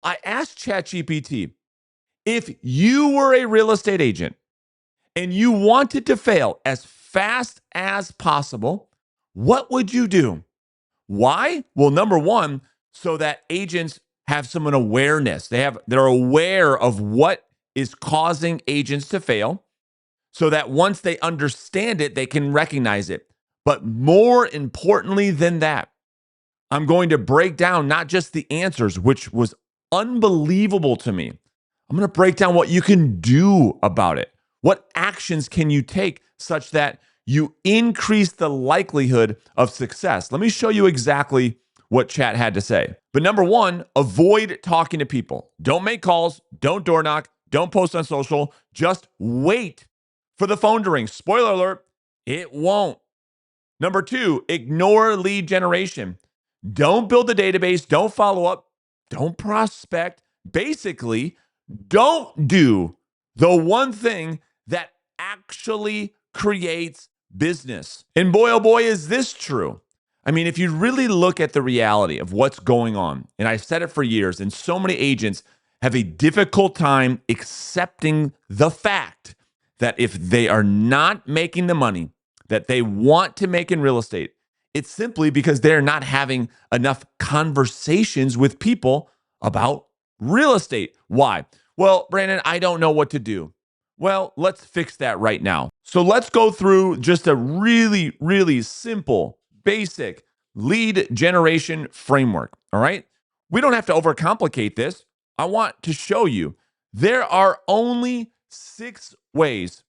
I asked ChatGPT, if you were a real estate agent and you wanted to fail as fast as possible, what would you do? Why? Well, number one, so that agents have some awareness. They're aware of what is causing agents to fail, so that once they understand it, they can recognize it. But more importantly than that, I'm going to break down not just the answers, which was unbelievable to me. I'm going to break down what you can do about it. What actions can you take such that you increase the likelihood of success? Let me show you exactly what chat had to say. But number one, avoid talking to people. Don't make calls, don't door knock, don't post on social. Just wait for the phone to ring. Spoiler alert, it won't. Number two, ignore lead generation. Don't build a database. Don't follow up. Don't prospect. Basically, don't do the one thing that actually creates business. And boy, oh boy, is this true. I mean, if you really look at the reality of what's going on, and I've said it for years, and so many agents have a difficult time accepting the fact that if they are not making the money that they want to make in real estate, it's simply because they're not having enough conversations with people about real estate. Why? Well, Brandon, I don't know what to do. Well, let's fix that right now. So let's go through just a really, really simple, basic lead generation framework. All right. We don't have to overcomplicate this. I want to show you there are only 6 ways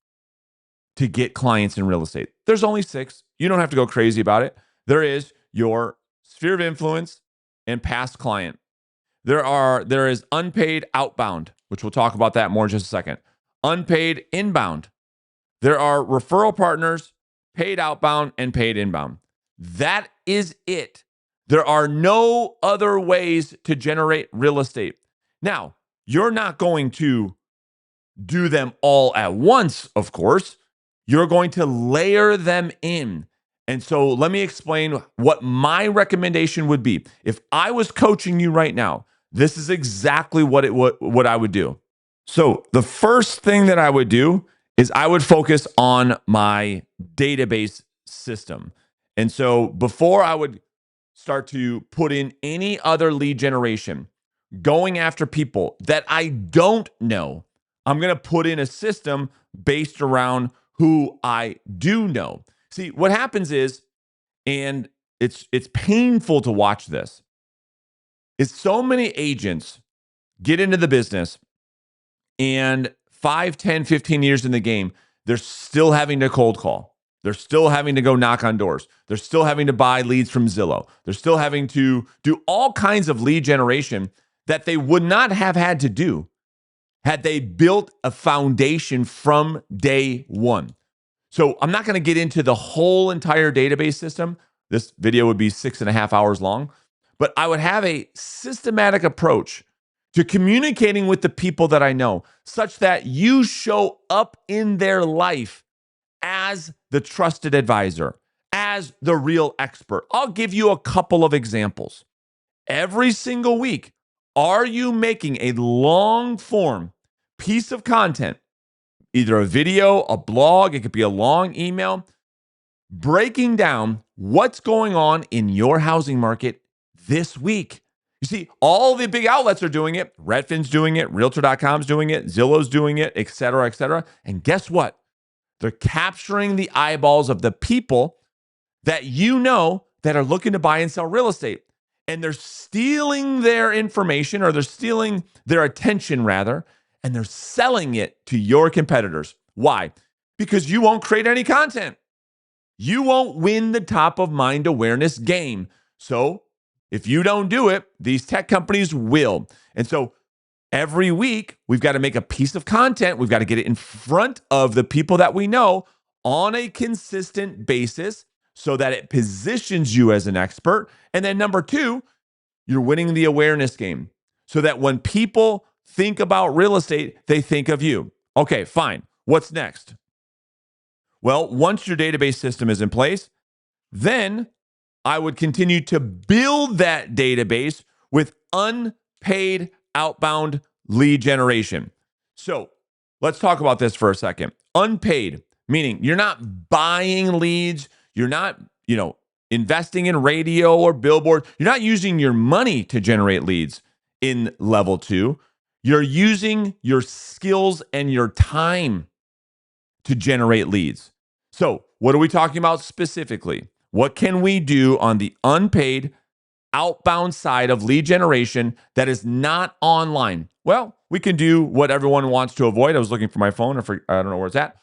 to get clients in real estate. There's only 6. You don't have to go crazy about it. There is your sphere of influence and past client. There is unpaid outbound, which we'll talk about that more in just a second. Unpaid inbound. There are referral partners, paid outbound, and paid inbound. That is it. There are no other ways to generate real estate. Now, you're not going to do them all at once, of course. You're going to layer them in. And so let me explain what my recommendation would be. If I was coaching you right now, this is exactly what I would do. So the first thing that I would do is I would focus on my database system. And so before I would start to put in any other lead generation, going after people that I don't know, I'm going to put in a system based around who I do know. See, what happens is, and it's painful to watch this, is so many agents get into the business and 5, 10, 15 years in the game, they're still having to cold call. They're still having to go knock on doors. They're still having to buy leads from Zillow. They're still having to do all kinds of lead generation that they would not have had to do had they built a foundation from day one. So I'm not going to get into the whole entire database system. This video would be 6.5 hours long, but I would have a systematic approach to communicating with the people that I know such that you show up in their life as the trusted advisor, as the real expert. I'll give you a couple of examples. Every single week, are you making a long form piece of content, either a video, a blog, it could be a long email, breaking down what's going on in your housing market this week? You see, all the big outlets are doing it. Redfin's doing it. Realtor.com's doing it. Zillow's doing it, et cetera, et cetera. And guess what? They're capturing the eyeballs of the people that you know that are looking to buy and sell real estate. And they're stealing their information, or they're stealing their attention rather, and they're selling it to your competitors. Why? Because you won't create any content. You won't win the top of mind awareness game. So if you don't do it, these tech companies will. And so every week, we've got to make a piece of content. We've got to get it in front of the people that we know on a consistent basis so that it positions you as an expert. And then number 2, you're winning the awareness game so that when people think about real estate, they think of you. Okay, fine. What's next? Well, once your database system is in place, then I would continue to build that database with unpaid outbound lead generation. So let's talk about this for a second. Unpaid, meaning you're not buying leads, you're not, investing in radio or billboard, you're not using your money to generate leads in level 2. You're using your skills and your time to generate leads. So, what are we talking about specifically? What can we do on the unpaid outbound side of lead generation that is not online? Well, we can do what everyone wants to avoid. I was looking for my phone. I don't know where it's at.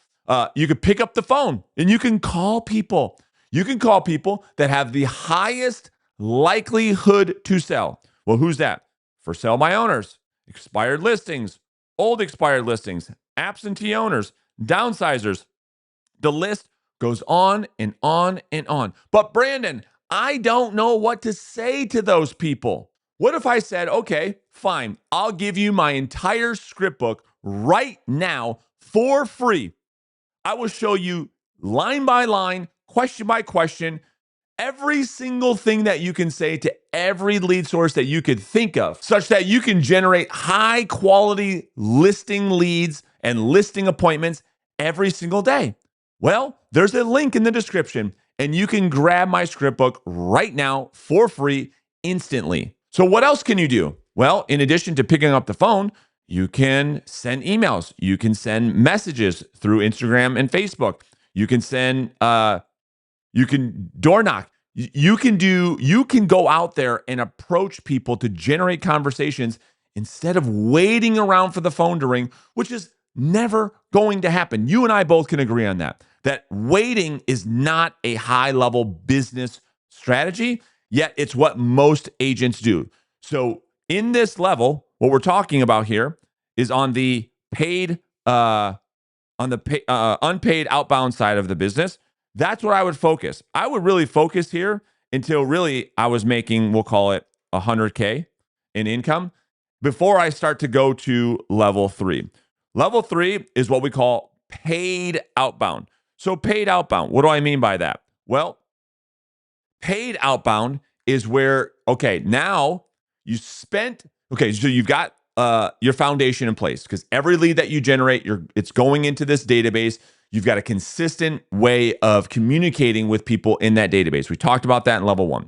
You could pick up the phone and you can call people. You can call people that have the highest likelihood to sell. Well, who's that? For sale by owners, expired listings, old expired listings, absentee owners, downsizers. The list goes on and on and on. But Brandon, I don't know what to say to those people. What if I said, okay, fine, I'll give you my entire script book right now for free. I will show you line by line, question by question, every single thing that you can say to every lead source that you could think of, such that you can generate high quality listing leads and listing appointments every single day. Well, there's a link in the description, and you can grab my script book right now for free instantly. So, what else can you do? Well, in addition to picking up the phone, you can send emails, you can send messages through Instagram and Facebook, you can send, you can door knock. You can go out there and approach people to generate conversations instead of waiting around for the phone to ring, which is never going to happen. You and I both can agree on that waiting is not a high level business strategy, yet it's what most agents do. So in this level, what we're talking about here is on the unpaid outbound side of the business. That's where I would focus. I would really focus here until really I was making, we'll call it 100K in income before I start to go to level 3. Level 3 is what we call paid outbound. So paid outbound, what do I mean by that? Well, paid outbound is where, now so you've got your foundation in place, because every lead that you generate, it's going into this database. You've got a consistent way of communicating with people in that database. We talked about that in level 1.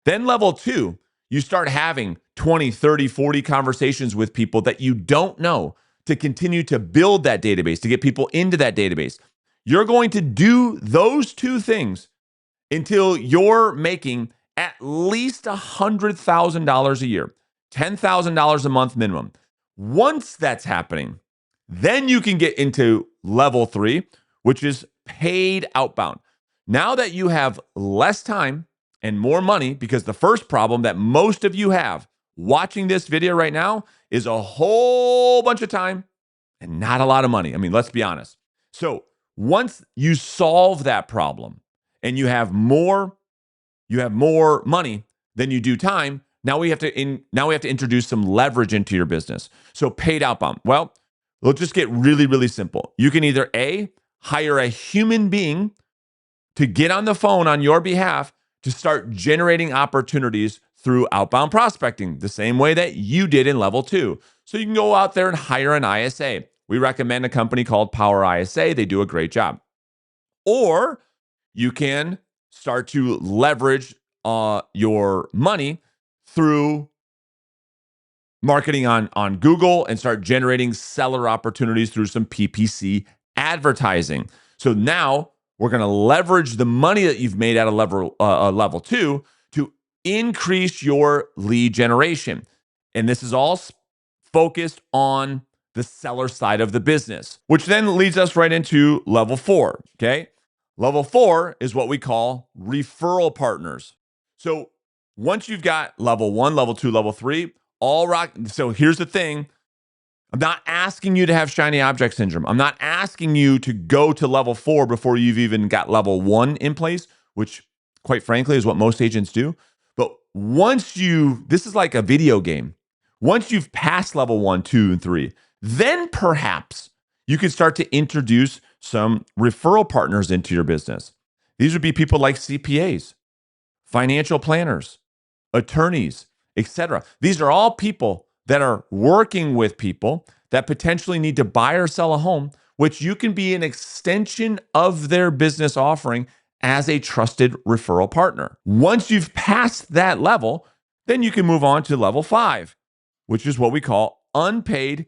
Then level 2, you start having 20, 30, 40 conversations with people that you don't know to continue to build that database, to get people into that database. You're going to do those two things until you're making at least $100,000 a year, $10,000 a month minimum. Once that's happening, then you can get into level 3, which is paid outbound. Now that you have less time and more money, because the first problem that most of you have watching this video right now is a whole bunch of time and not a lot of money. I mean, let's be honest. So once you solve that problem and you have more money than you do time, now we have to introduce some leverage into your business. So paid outbound. Well, let's just get really, really simple. You can either hire a human being to get on the phone on your behalf to start generating opportunities through outbound prospecting, the same way that you did in level 2. So you can go out there and hire an ISA. We recommend a company called Power ISA. They do a great job. Or you can start to leverage your money through marketing on Google and start generating seller opportunities through some PPC advertising. So now we're going to leverage the money that you've made at a level 2 to increase your lead generation. And this is all focused on the seller side of the business, which then leads us right into level 4. Okay. Level 4 is what we call referral partners. So once you've got level 1, level 2, level 3, all rock. So here's the thing. I'm not asking you to have shiny object syndrome. I'm not asking you to go to level 4 before you've even got level 1 in place, which quite frankly is what most agents do. But this is like a video game. Once you've passed level 1, 2, and 3, then perhaps you can start to introduce some referral partners into your business. These would be people like CPAs, financial planners, attorneys, etc. These are all people that are working with people that potentially need to buy or sell a home, which you can be an extension of their business offering as a trusted referral partner. Once you've passed that level, then you can move on to level 5, which is what we call unpaid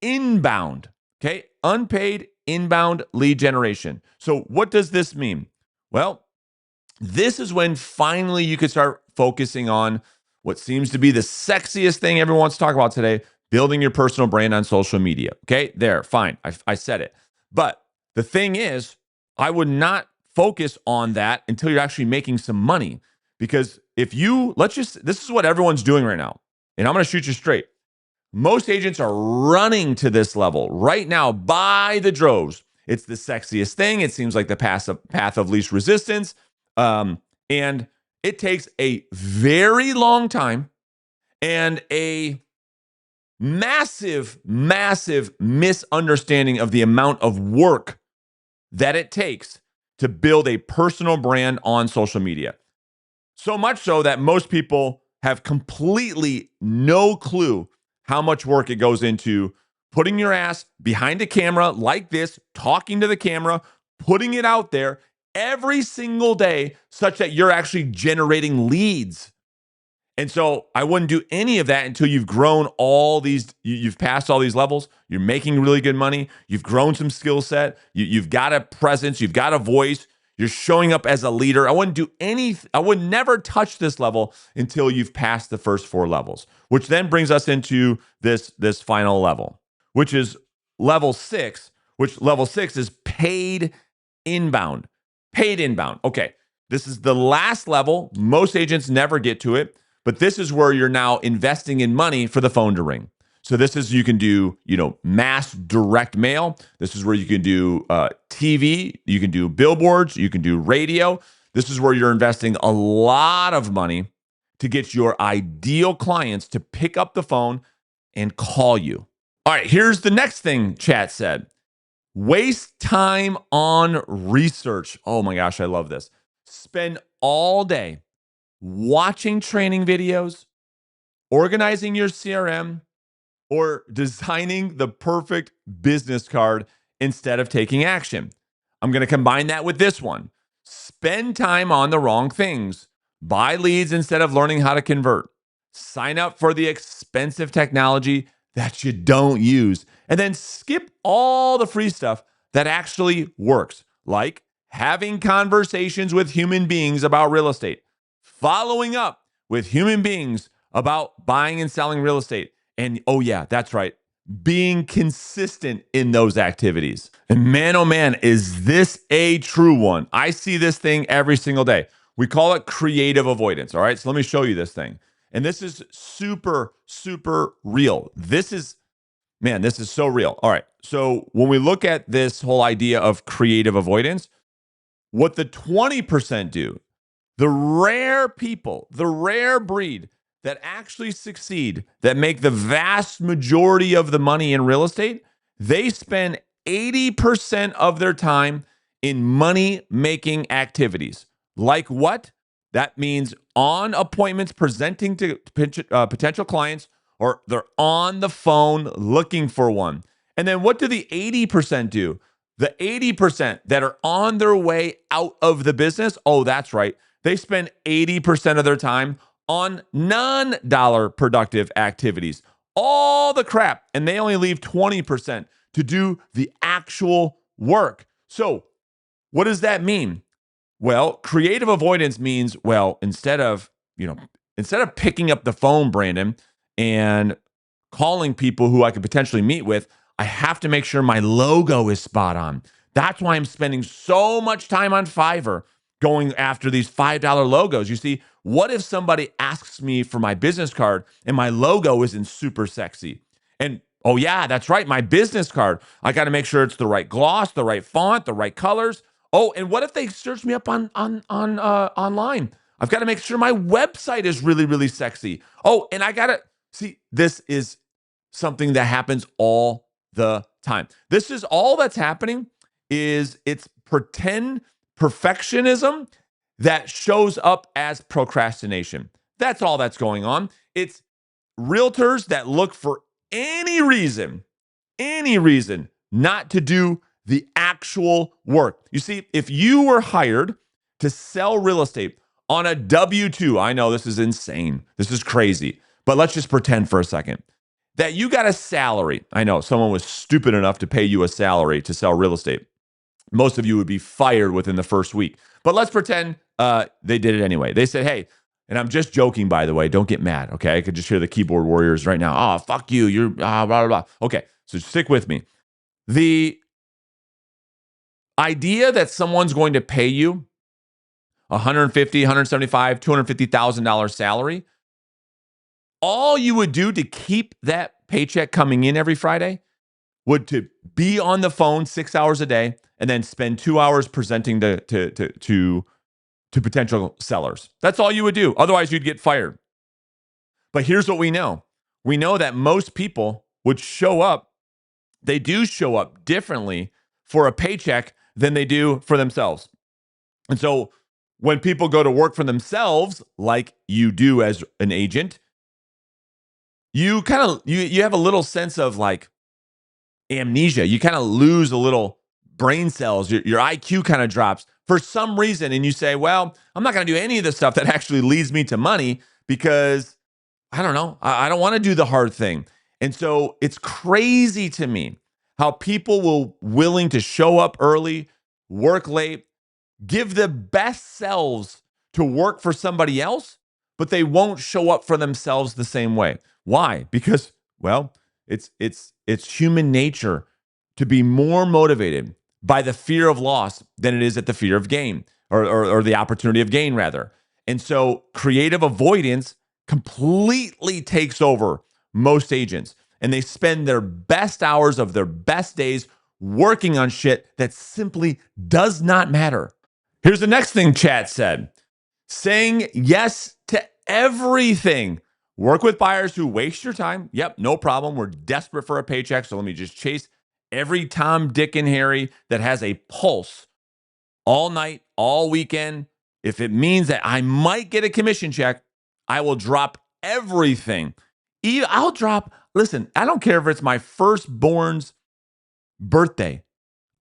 inbound. Okay. Unpaid inbound lead generation. So, what does this mean? Well, this is when finally you could start focusing on what seems to be the sexiest thing everyone wants to talk about today, building your personal brand on social media. Okay. There, fine. I said it. But the thing is, I would not focus on that until you're actually making some money. Because if you, this is what everyone's doing right now. And I'm going to shoot you straight. Most agents are running to this level right now by the droves. It's the sexiest thing. It seems like the path of least resistance. And it takes a very long time and a massive, massive misunderstanding of the amount of work that it takes to build a personal brand on social media. So much so that most people have completely no clue how much work it goes into putting your ass behind a camera like this, talking to the camera, putting it out there every single day such that you're actually generating leads. And so I wouldn't do any of that until you've grown all these, you've passed all these levels, you're making really good money, you've grown some skill set, you've got a presence, you've got a voice, you're showing up as a leader. I would never touch this level until you've passed the first 4 levels, which then brings us into this final level, which is level 6, which level 6 is paid inbound. Paid inbound. Okay. This is the last level. Most agents never get to it. But this is where you're now investing in money for the phone to ring. So this is, you can do, mass direct mail. This is where you can do TV. You can do billboards. You can do radio. This is where you're investing a lot of money to get your ideal clients to pick up the phone and call you. All right, here's the next thing chat said. Waste time on research. Oh my gosh, I love this. Spend all day watching training videos, organizing your CRM, or designing the perfect business card instead of taking action. I'm going to combine that with this one. Spend time on the wrong things. Buy leads instead of learning how to convert. Sign up for the expensive technology that you don't use. And then skip all the free stuff that actually works, like having conversations with human beings about real estate, following up with human beings about buying and selling real estate. And oh, yeah, that's right, being consistent in those activities. And man, oh man, is this a true one? I see this thing every single day. We call it creative avoidance. All right. So let me show you this thing. And this is super, super real. This is so real. All right. So when we look at this whole idea of creative avoidance, what the 20% do, the rare people, the rare breed that actually succeed, that make the vast majority of the money in real estate, they spend 80% of their time in money-making activities. Like what? That means on appointments presenting to potential clients, or they're on the phone looking for one. And then what do the 80% do? The 80% that are on their way out of the business, oh, that's right. They spend 80% of their time on non-dollar productive activities, all the crap, and they only leave 20% to do the actual work. So what does that mean? Well, creative avoidance means, well, instead of picking up the phone, Brandon, and calling people who I could potentially meet with, I have to make sure my logo is spot on. That's why I'm spending so much time on Fiverr going after these $5 logos. You see, what if somebody asks me for my business card and my logo isn't super sexy? And oh yeah, that's right, my business card. I got to make sure it's the right gloss, the right font, the right colors. Oh, and what if they search me up on online? I've got to make sure my website is really, really sexy. Oh, and I got to see, this is something that happens all the time. This is all that's happening, is it's pretend perfectionism that shows up as procrastination. That's all that's going on. It's realtors that look for any reason not to do the actual work. You see, if you were hired to sell real estate on a W-2, I know this is insane. This is crazy. But let's just pretend for a second that you got a salary. I know someone was stupid enough to pay you a salary to sell real estate. Most of you would be fired within the first week. But let's pretend they did it anyway. They said, hey, and I'm just joking, by the way. Don't get mad, okay? I could just hear the keyboard warriors right now. Oh, fuck you. You're blah, blah, blah. Okay, so stick with me. The idea that someone's going to pay you $150,000, $175,000, $250,000 salary, all you would do to keep that paycheck coming in every Friday would to be on the phone 6 hours a day and then spend 2 hours presenting to potential sellers. That's all you would do. Otherwise, you'd get fired. But here's what we know. We know that most people would show up. They do show up differently for a paycheck than they do for themselves. And so when people go to work for themselves, like you do as an agent, you kind of you have a little sense of like amnesia. You kind of lose a little brain cells. Your IQ kind of drops for some reason. And you say, well, I'm not going to do any of the stuff that actually leads me to money because I don't know. I don't want to do the hard thing. And so it's crazy to me how people will willing to show up early, work late, give the best selves to work for somebody else, but they won't show up for themselves the same way. Why? Because, well, it's human nature to be more motivated by the fear of loss than it is at the fear of gain or the opportunity of gain, rather. And so creative avoidance completely takes over most agents, and they spend their best hours of their best days working on shit that simply does not matter. Here's the next thing Chat said: saying yes to everything. Work with buyers who waste your time. Yep, no problem. We're desperate for a paycheck, so let me just chase every Tom, Dick, and Harry that has a pulse all night, all weekend. If it means that I might get a commission check, I will drop everything. I'll drop, listen, I don't care if it's my firstborn's birthday.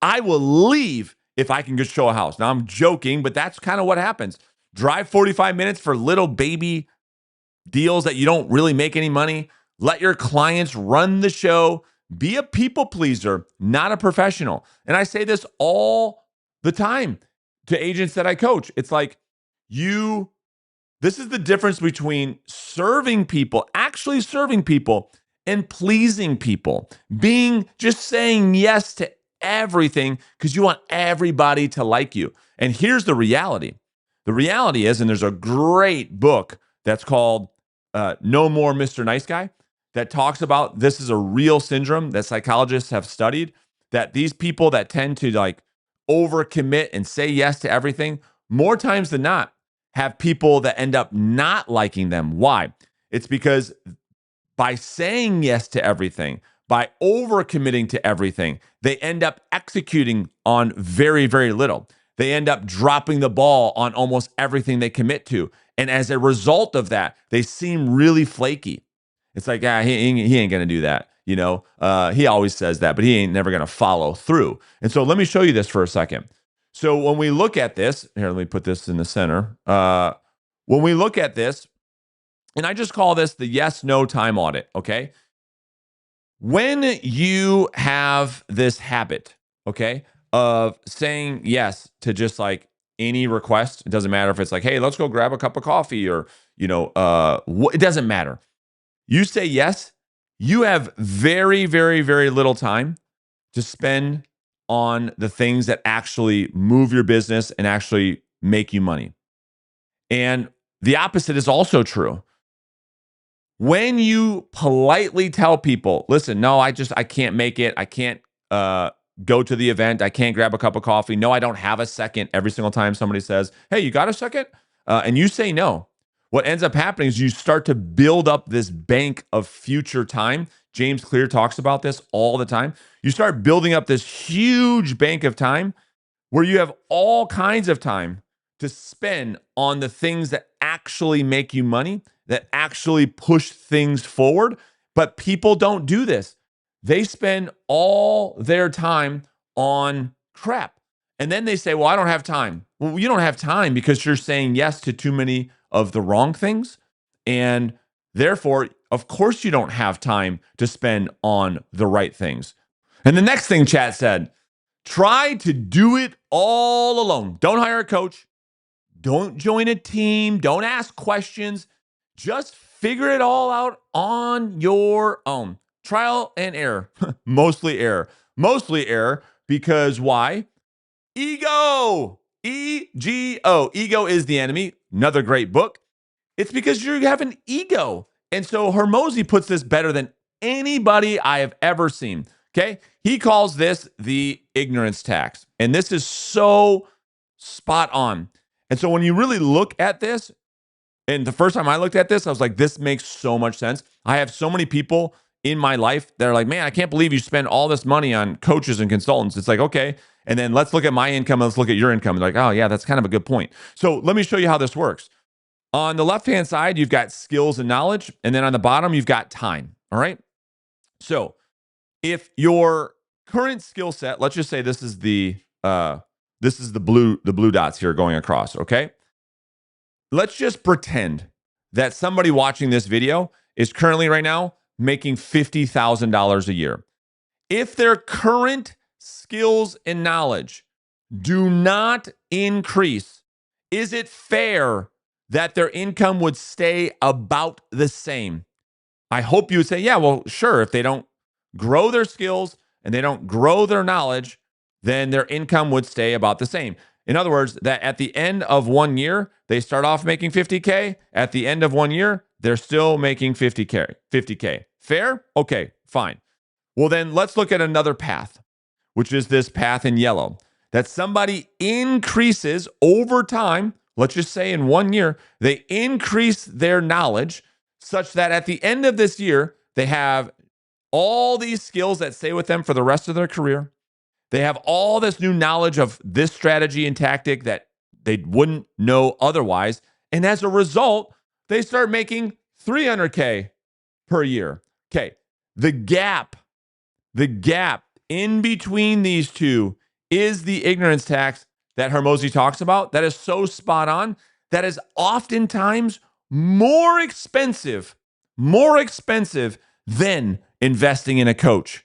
I will leave if I can just show a house. Now, I'm joking, but that's kind of what happens. Drive 45 minutes for little baby deals that you don't really make any money. Let your clients run the show. Be a people pleaser, not a professional. And I say this all the time to agents that I coach. It's like this is the difference between serving people, actually serving people, and pleasing people. Just saying yes to everything because you want everybody to like you. And here's the reality. The reality is, and there's a great book that's called No More Mr. Nice Guy that talks about this is a real syndrome that psychologists have studied, that these people that tend to like overcommit and say yes to everything, more times than not, have people that end up not liking them. Why? It's because by saying yes to everything, by overcommitting to everything, they end up executing on very, very little. They end up dropping the ball on almost everything they commit to. And as a result of that, they seem really flaky. It's like, he ain't going to do that. You know, he always says that, but he ain't never going to follow through. And so let me show you this for a second. So when we look at this, here, let me put this in the center. When we look at this, and I just call this the yes-no time audit, okay? When you have this habit, okay, of saying yes to just like any request, it doesn't matter if it's like, hey, let's go grab a cup of coffee or, it doesn't matter. You say yes, you have very, very, very little time to spend on the things that actually move your business and actually make you money. And the opposite is also true. When you politely tell people, listen, no, I can't make it. I can't go to the event. I can't grab a cup of coffee. No, I don't have a second. Every single time somebody says, hey, you got a second? And you say no. What ends up happening is you start to build up this bank of future time. James Clear talks about this all the time. You start building up this huge bank of time where you have all kinds of time to spend on the things that actually make you money that actually push things forward. But people don't do this. They spend all their time on crap. And then they say, well, I don't have time. Well, you don't have time because you're saying yes to too many of the wrong things. And therefore, of course, you don't have time to spend on the right things. And the next thing chat said, try to do it all alone. Don't hire a coach. Don't join a team. Don't ask questions. Just figure it all out on your own. Trial and error. Mostly error. Mostly error because why? Ego. EGO. Ego is the enemy. Another great book. It's because you have an ego. And so Hormozi puts this better than anybody I have ever seen. Okay. He calls this the ignorance tax. And this is so spot on. And so when you really look at this, and the first time I looked at this, I was like, this makes so much sense. I have so many people in my life that are like, man, I can't believe you spend all this money on coaches and consultants. It's like, okay. And then let's look at my income and let's look at your income. Like, oh, yeah, that's kind of a good point. So let me show you how this works. On the left-hand side, you've got skills and knowledge. And then on the bottom, you've got time. All right. So if your current skill set, let's just say this is the blue dots here going across. Okay. Let's just pretend that somebody watching this video is currently right now making $50,000 a year. If their current skills and knowledge do not increase, is it fair that their income would stay about the same? I hope you would say, yeah, well, sure. If they don't grow their skills and they don't grow their knowledge, then their income would stay about the same. In other words, that at the end of 1 year, they start off making 50K. At the end of 1 year, they're still making 50K. Fair? Okay, fine. Well, then let's look at another path, which is this path in yellow, that somebody increases over time. Let's just say in 1 year, they increase their knowledge such that at the end of this year, they have all these skills that stay with them for the rest of their career. They have all this new knowledge of this strategy and tactic that they wouldn't know otherwise. And as a result, they start making 300K per year. Okay. The gap in between these two is the ignorance tax that Hormozi talks about. That is so spot on. That is oftentimes more expensive than investing in a coach,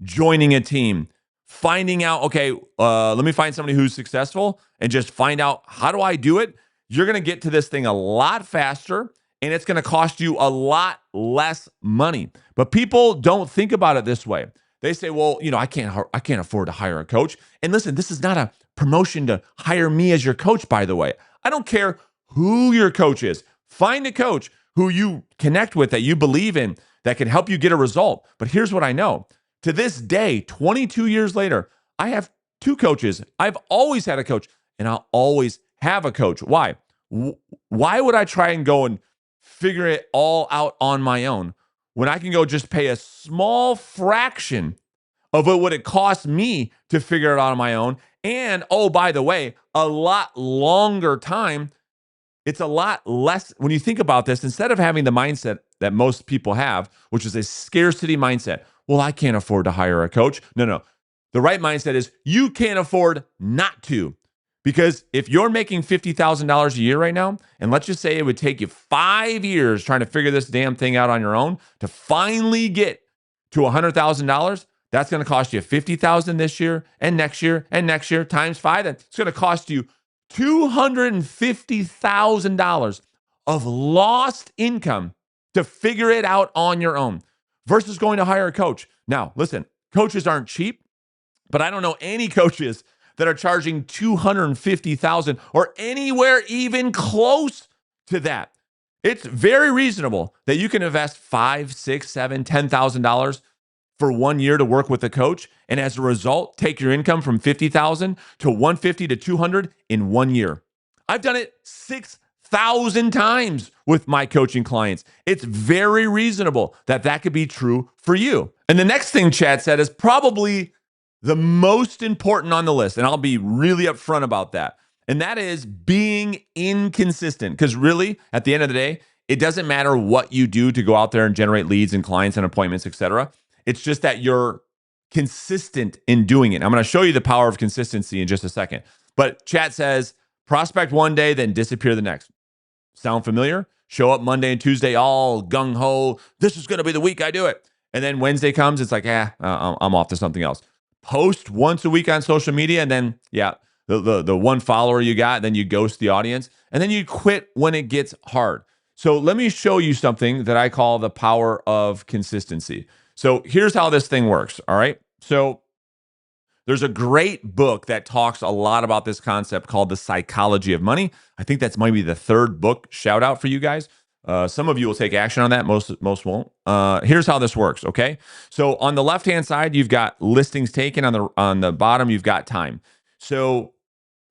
joining a team, finding out, okay, let me find somebody who's successful and just find out, how do I do it? You're going to get to this thing a lot faster and it's going to cost you a lot less money. But people don't think about it this way. They say, well, I can't afford to hire a coach. And listen, this is not a promotion to hire me as your coach, by the way. I don't care who your coach is. Find a coach who you connect with, that you believe in, that can help you get a result. But here's what I know. To this day, 22 years later, I have 2 coaches. I've always had a coach, and I'll always have a coach. Why? Why would I try and go and figure it all out on my own when I can go just pay a small fraction of what it cost me to figure it out on my own? And, oh, by the way, a lot longer time. It's a lot less. When you think about this, instead of having the mindset that most people have, which is a scarcity mindset, well, I can't afford to hire a coach. No. The right mindset is you can't afford not to. Because if you're making $50,000 a year right now, and let's just say it would take you 5 years trying to figure this damn thing out on your own to finally get to $100,000, that's going to cost you $50,000 this year and next year and next year times 5. That's going to cost you $250,000 of lost income to figure it out on your own versus going to hire a coach. Now, listen, coaches aren't cheap, but I don't know any coaches that are charging $250,000 or anywhere even close to that. It's very reasonable that you can invest $5, $6, $7, $10,000 for 1 year to work with a coach, and as a result, take your income from $50,000 to $150,000 to $200,000 in 1 year. I've done it 6,000 times with my coaching clients. It's very reasonable that could be true for you. And the next thing Chad said is probably the most important on the list, and I'll be really upfront about that. And that is being inconsistent. Because really, at the end of the day, It doesn't matter what you do to go out there and generate leads and clients and appointments, etc. It's just that you're consistent in doing it. I'm going to show you the power of consistency in just a second. But chat says prospect one day, then disappear the next. Sound familiar? Show up Monday and Tuesday all gung ho. This is going to be the week I do it. And then Wednesday comes, it's like, I'm off to something else. Post once a week on social media, and then the one follower you got, then you ghost the audience, and then you quit when it gets hard. So let me show you something that I call the power of consistency. So here's how this thing works. All right. So there's a great book that talks a lot about this concept called The Psychology of Money. I think that's maybe the third book shout out for you guys. Some of you will take action on that. Most won't. Here's how this works. Okay. So on the left hand side, you've got listings taken. On the bottom, you've got time. So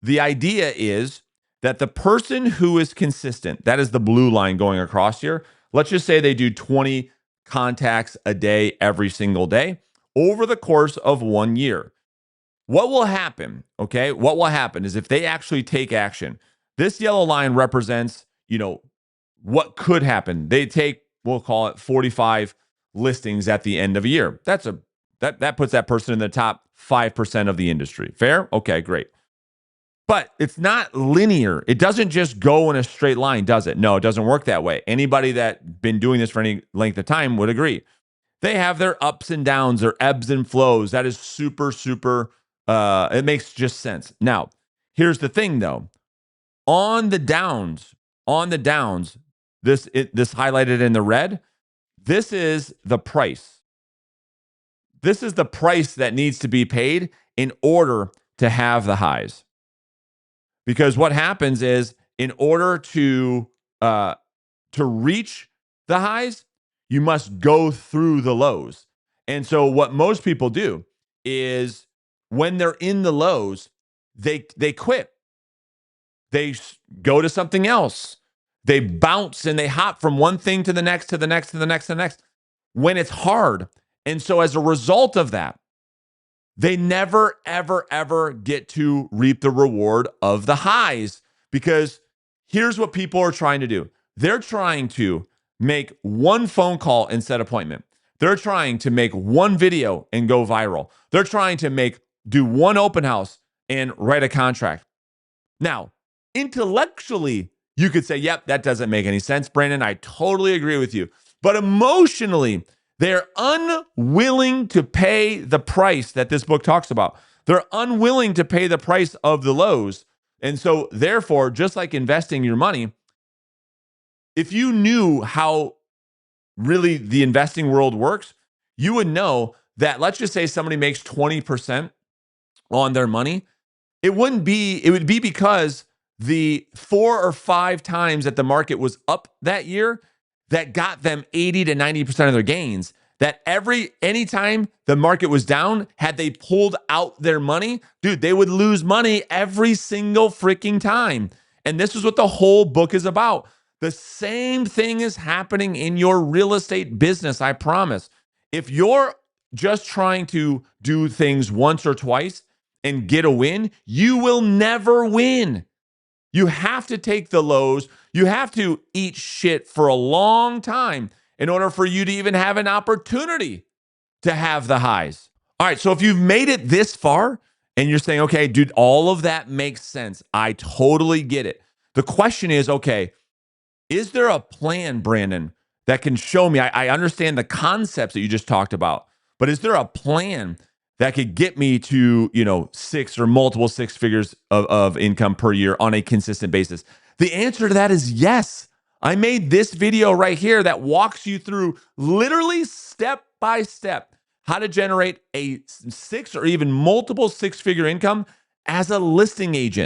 the idea is that the person who is consistent, that is the blue line going across here. Let's just say they do 20 contacts a day every single day over the course of 1 year. What will happen, okay? What will happen is if they actually take action, this yellow line represents, what could happen. They take, we'll call it 45 listings at the end of a year. That puts that person in the top 5% of the industry. Fair? Okay, great. But it's not linear. It doesn't just go in a straight line, does it? No, it doesn't work that way. Anybody that's been doing this for any length of time would agree. They have their ups and downs, their ebbs and flows. That is super, super, it makes just sense. Now, here's the thing though. On the downs, this highlighted in the red, this is the price. This is the price that needs to be paid in order to have the highs. Because what happens is in order to reach the highs, you must go through the lows. And so what most people do is when they're in the lows, they quit. They go to something else. They bounce and they hop from one thing to the next, to the next, to the next, to the next when it's hard. And so as a result of that, they never, ever, ever get to reap the reward of the highs, because here's what people are trying to do. They're trying to make one phone call and set appointment. They're trying to make one video and go viral. They're trying to do one open house and write a contract. Now, intellectually, you could say, yep, that doesn't make any sense, Brandon. I totally agree with you. But emotionally, they're unwilling to pay the price that this book talks about. They're unwilling to pay the price of the lows. And so, therefore, just like investing your money, if you knew how really the investing world works, you would know that, let's just say somebody makes 20% on their money. It would be because the 4 or 5 times that the market was up that year that got them 80 to 90% of their gains. That anytime the market was down, had they pulled out their money, dude, they would lose money every single freaking time. And this is what the whole book is about. The same thing is happening in your real estate business, I promise. If you're just trying to do things once or twice and get a win, you will never win. You have to take the lows. You have to eat shit for a long time in order for you to even have an opportunity to have the highs. All right, so if you've made it this far and you're saying, okay, dude, all of that makes sense. I totally get it. The question is, okay, is there a plan, Brandon, that can show me? I understand the concepts that you just talked about, but is there a plan that could get me to, 6 or multiple 6 figures of income per year on a consistent basis? The answer to that is yes. I made this video right here that walks you through literally step by step how to generate a 6 or even multiple 6-figure income as a listing agent.